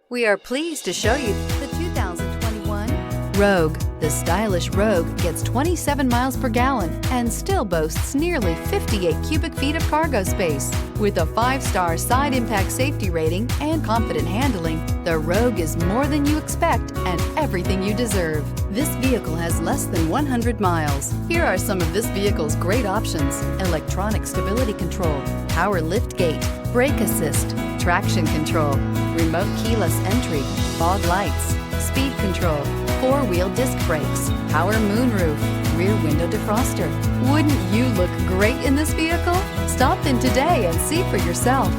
We are pleased to show you the 2021 Rogue. The stylish Rogue gets 27 miles per gallon and still boasts nearly 58 cubic feet of cargo space. With a 5-star side impact safety rating and confident handling, the Rogue is more than you expect and everything you deserve. This vehicle has less than 100 miles. Here are some of this vehicle's great options: electronic stability control, power lift gate, brake assist, traction control, remote keyless entry, fog lights, speed control, 4-wheel disc brakes, power moonroof, rear window defroster. Wouldn't you look great in this vehicle? Stop in today and see for yourself.